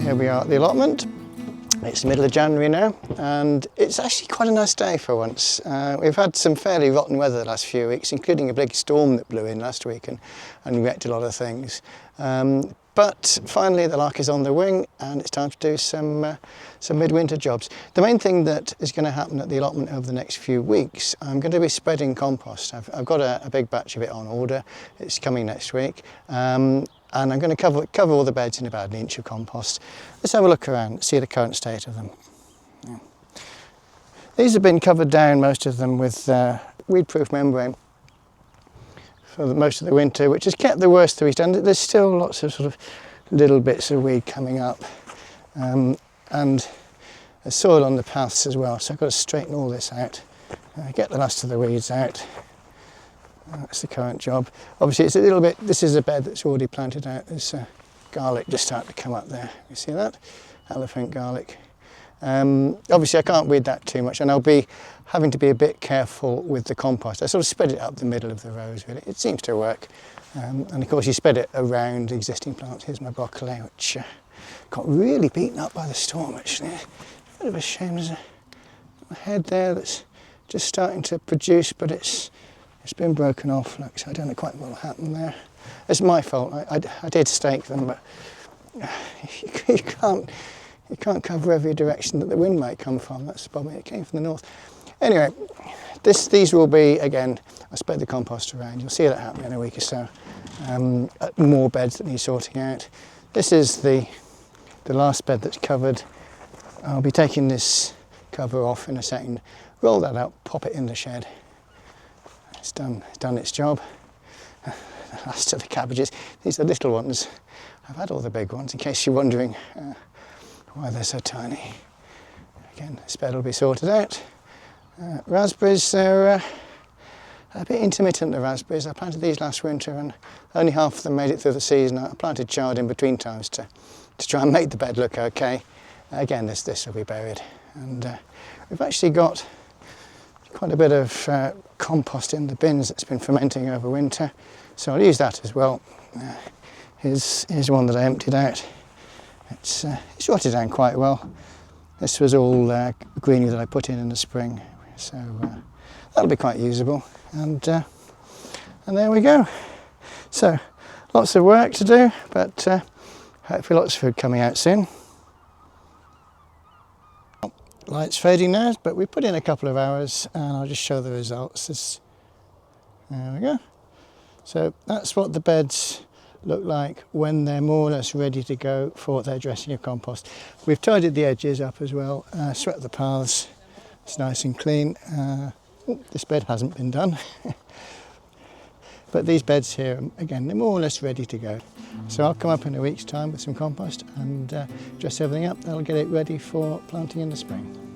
Here we are at the allotment. It's the middle of January now, and it's actually quite a nice day for once. We've had some fairly rotten weather the last few weeks, including a big storm that blew in last week and wrecked a lot of things. But finally the lark is on the wing and it's time to do some midwinter jobs. The main thing that is going to happen at the allotment over the next few weeks, I'm going to be spreading compost. I've got a big batch of it on order. It's coming next week. And I'm going to cover all the beds in about 1 inch of compost. Let's have a look around, see the current state of them. Yeah. These have been covered down, most of them, with weed-proof membrane for most of the winter, which has kept the worst of it down. There's still lots of sort of little bits of weed coming up, and there's soil on the paths as well, so I've got to straighten all this out, get the last of the weeds out. That's the current job. Obviously it's a little bit, this is a bed that's already planted out. There's garlic just starting to come up there. You see that? Elephant garlic. Obviously I can't weed that too much, and I'll be having to be a bit careful with the compost. I sort of spread it up the middle of the rows really. It seems to work. And of course you spread it around existing plants. Here's my broccoli, which got really beaten up by the storm actually. A bit of a shame. There's a head there that's just starting to produce, but it's been broken off. Look, so I don't know quite what will happen there. It's my fault. I did stake them, but you can't cover every direction that the wind might come from. That's the problem. It came from the north. Anyway, these will be, again, I spread the compost around. You'll see that happen in a week or so. More beds that need sorting out. This is the last bed that's covered. I'll be taking this cover off in a second. Roll that out, pop it in the shed. It's done its job. The last of the cabbages. These are little ones. I've had all the big ones, in case you're wondering why they're so tiny. Again, this bed will be sorted out. Raspberries, they're a bit intermittent, the raspberries. I planted these last winter and only half of them made it through the season. I planted chard in between times to try and make the bed look okay. Again, this will be buried. And we've actually got quite a bit of compost in the bins that's been fermenting over winter, so I'll use that as well. Here's one that I emptied out. It's rotted down quite well. This was all greenery that I put in the spring, so that'll be quite usable. And there we go. So lots of work to do, but hopefully lots of food coming out soon. Light's fading now, but we put in a couple of hours and I'll just show the results. There we go. So that's what the beds look like when they're more or less ready to go for their dressing of compost. We've tidied the edges up as well, swept the paths. It's nice and clean. This bed hasn't been done. But these beds here, again, they're more or less ready to go. So I'll come up in a week's time with some compost and dress everything up. That'll get it ready for planting in the spring.